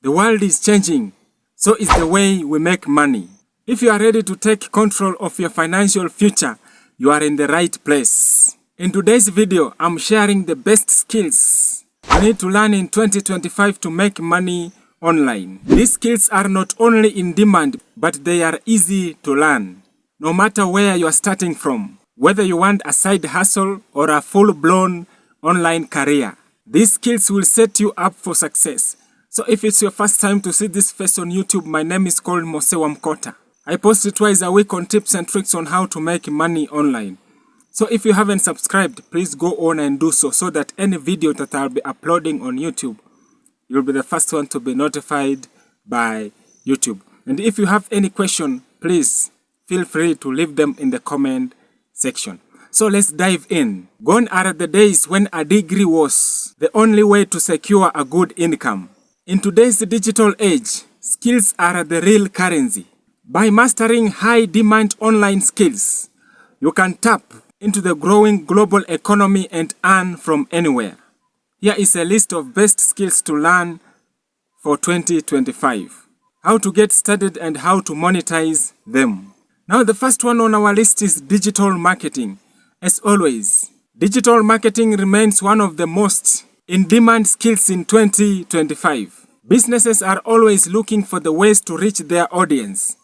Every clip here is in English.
The world is changing, so is the way we make money. If you are ready to take control of your financial future, you are in the right place. In today's video, I'm sharing the best skills you need to learn in 2025 to make money online. These skills are not only in demand, but they are easy to learn, no matter where you are starting from. Whether you want a side hustle or a full-blown online career, these skills will set you up for success. So if it's your first time to see this face on YouTube, my name is called Mose Wamkota. I post twice a week on tips and tricks on how to make money online. So if you haven't subscribed, please go on and do so that any video that I'll be uploading on YouTube, you'll be the first one to be notified by YouTube. And if you have any question, please feel free to leave them in the comment section. So let's dive in. Gone are the days when a degree was the only way to secure a good income. In today's digital age, skills are the real currency. By mastering high-demand online skills, you can tap into the growing global economy and earn from anywhere. Here is a list of best skills to learn for 2025. How to get started and how to monetize them. Now the first one on our list is digital marketing. As always, digital marketing remains one of the most in-demand skills in 2025. Businesses are always looking for the ways to reach their audience,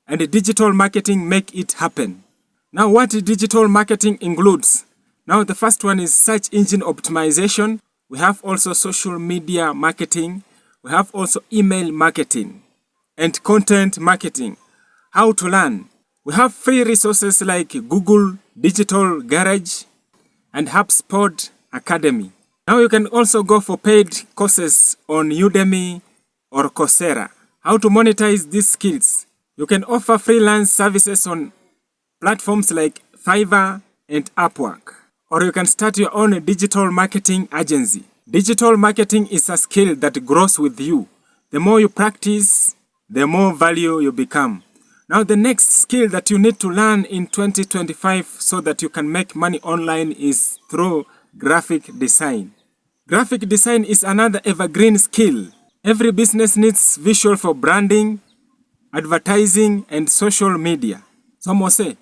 and digital marketing make it happen. Now what digital marketing includes? Now the first one is search engine optimization. We have also social media marketing. We have also email marketing and content marketing. How to learn? We have free resources like Google Digital Garage and HubSpot Academy. Now you can also go for paid courses on Udemy or Coursera. How to monetize these skills? You can offer freelance services on platforms like Fiverr and Upwork. Or you can start your own digital marketing agency. Digital marketing is a skill that grows with you. The more you practice, the more value you become. Now the next skill that you need to learn in 2025 so that you can make money online is through graphic design. Graphic design is another evergreen skill. Every business needs visual for branding, advertising, and social media. Some will say,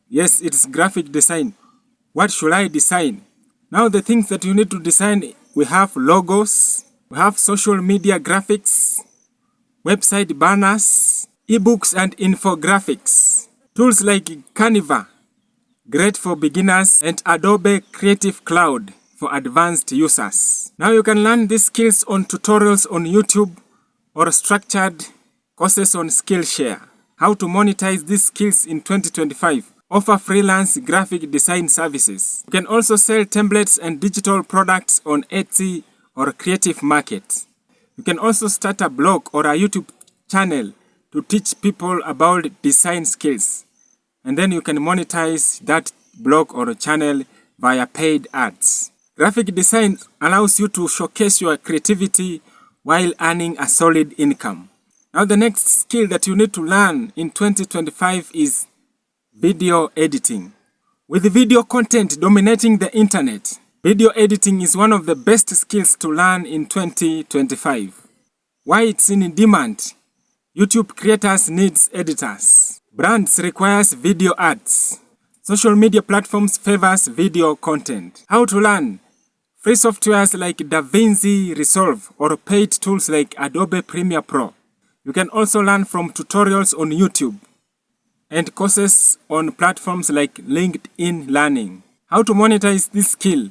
yes, it's graphic design. What should I design? Now the things that you need to design, we have logos, we have social media graphics, website banners, ebooks and infographics. Tools like Canva, great for beginners, and Adobe Creative Cloud for advanced users. Now you can learn these skills on tutorials on YouTube or structured courses on Skillshare. How to monetize these skills in 2025? Offer freelance graphic design services. You can also sell templates and digital products on Etsy or Creative Market. You can also start a blog or a YouTube channel to teach people about design skills. And then you can monetize that blog or channel via paid ads. Graphic design allows you to showcase your creativity while earning a solid income. Now the next skill that you need to learn in 2025 is video editing. With video content dominating the internet, video editing is one of the best skills to learn in 2025. Why it's in demand? YouTube creators needs editors. Brands requires video ads. Social media platforms favors video content. How to learn? Free softwares like DaVinci Resolve or paid tools like Adobe Premiere Pro. You can also learn from tutorials on YouTube and courses on platforms like LinkedIn Learning. How to monetize this skill?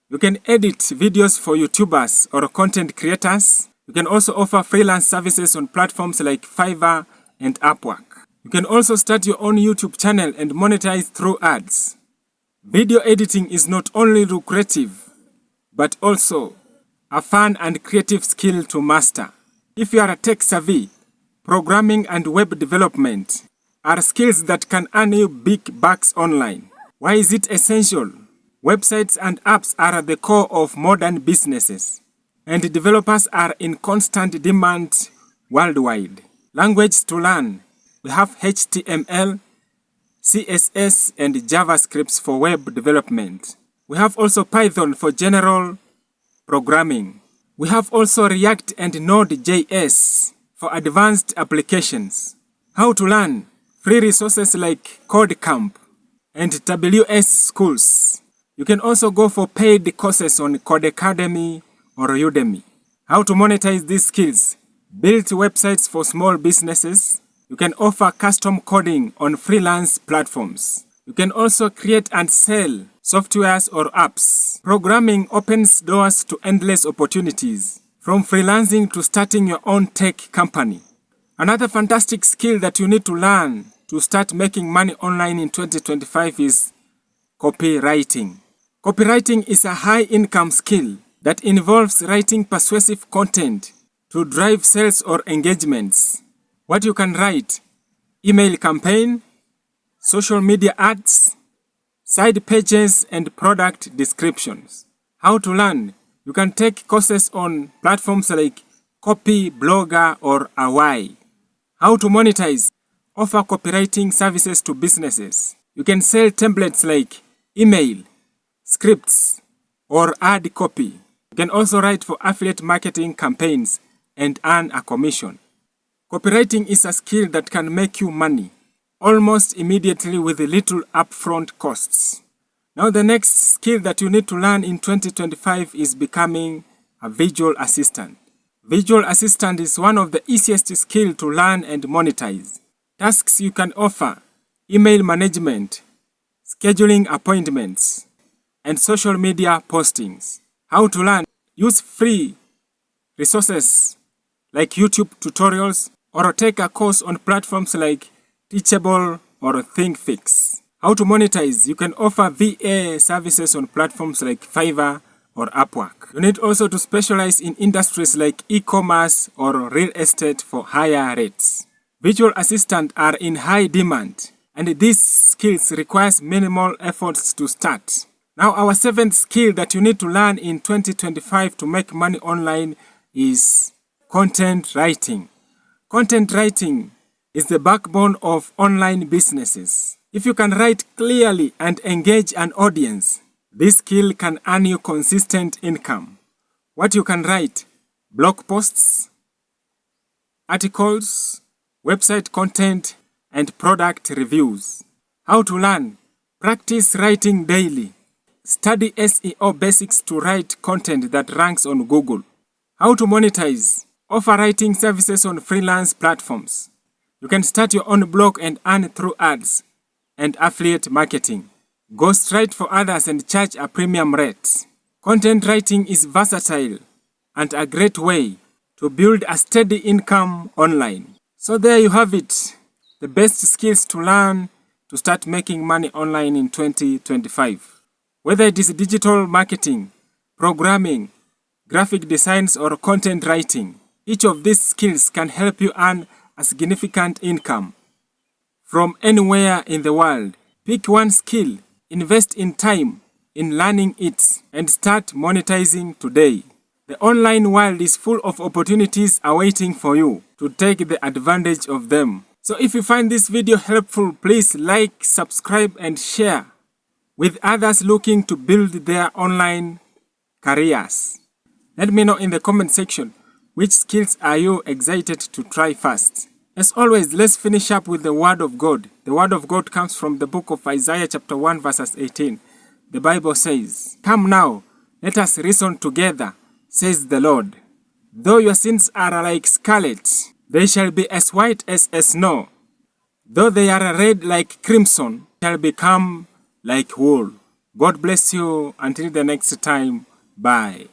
You can edit videos for YouTubers or content creators. You can also offer freelance services on platforms like Fiverr and Upwork. You can also start your own YouTube channel and monetize through ads. Video editing is not only lucrative, but also a fun and creative skill to master. If you are a tech savvy, programming and web development are skills that can earn you big bucks online. Why is it essential? Websites and apps are at the core of modern businesses, and developers are in constant demand worldwide. Language to learn. We have HTML, CSS, and JavaScript for web development. We have also Python for general programming. We have also React and Node.js for advanced applications. How to learn? Free resources like Codecamp and WS Schools. You can also go for paid courses on Codecademy or Udemy. How to monetize these skills? Build websites for small businesses. You can offer custom coding on freelance platforms. You can also create and sell softwares or apps. Programming opens doors to endless opportunities, from freelancing to starting your own tech company. Another fantastic skill that you need to learn to start making money online in 2025 is copywriting. Copywriting is a high-income skill that involves writing persuasive content to drive sales or engagements. What you can write: email campaign, social media ads, side pages, and product descriptions. How to learn? You can take courses on platforms like Copy, Blogger, or Awai. How to monetize? Offer copywriting services to businesses. You can sell templates like email, scripts, or ad copy. You can also write for affiliate marketing campaigns and earn a commission. Copywriting is a skill that can make you money almost immediately with little upfront costs. Now the next skill that you need to learn in 2025 is becoming a visual assistant. Visual assistant is one of the easiest skills to learn and monetize. Tasks you can offer: email management, scheduling appointments, and social media postings. How to learn? Use free resources like YouTube tutorials or take a course on platforms like Teachable or ThinkFix. How to monetize? You can offer VA services on platforms like Fiverr or Upwork. You need also to specialize in industries like e-commerce or real estate for higher rates. Visual assistants are in high demand, and these skills requires minimal efforts to start. Now our seventh skill that you need to learn in 2025 to make money online is content writing. Content writing is the backbone of online businesses. If you can write clearly and engage an audience, this skill can earn you consistent income. What you can write: blog posts, articles, website content, and product reviews. How to learn? Practice writing daily. Study SEO basics to write content that ranks on Google. How to monetize? Offer writing services on freelance platforms. You can start your own blog and earn through ads and affiliate marketing. Ghostwrite for others and charge a premium rate. Content writing is versatile and a great way to build a steady income online. So there you have it, the best skills to learn to start making money online in 2025. Whether it is digital marketing, programming, graphic designs, or content writing, each of these skills can help you earn a significant income from anywhere in the world. Pick one skill, invest in time in learning it, and start monetizing today. The online world is full of opportunities awaiting for you to take the advantage of them. So if you find this video helpful, please like, subscribe, and share with others looking to build their online careers. Let me know in the comment section, which skills are you excited to try first? As always, let's finish up with the Word of God. The Word of God comes from the book of Isaiah chapter 1 verses 18. The Bible says, "Come now, let us reason together, says the Lord. Though your sins are like scarlet, they shall be as white as snow. Though they are red like crimson, shall become like wool." God bless you. Until the next time, bye.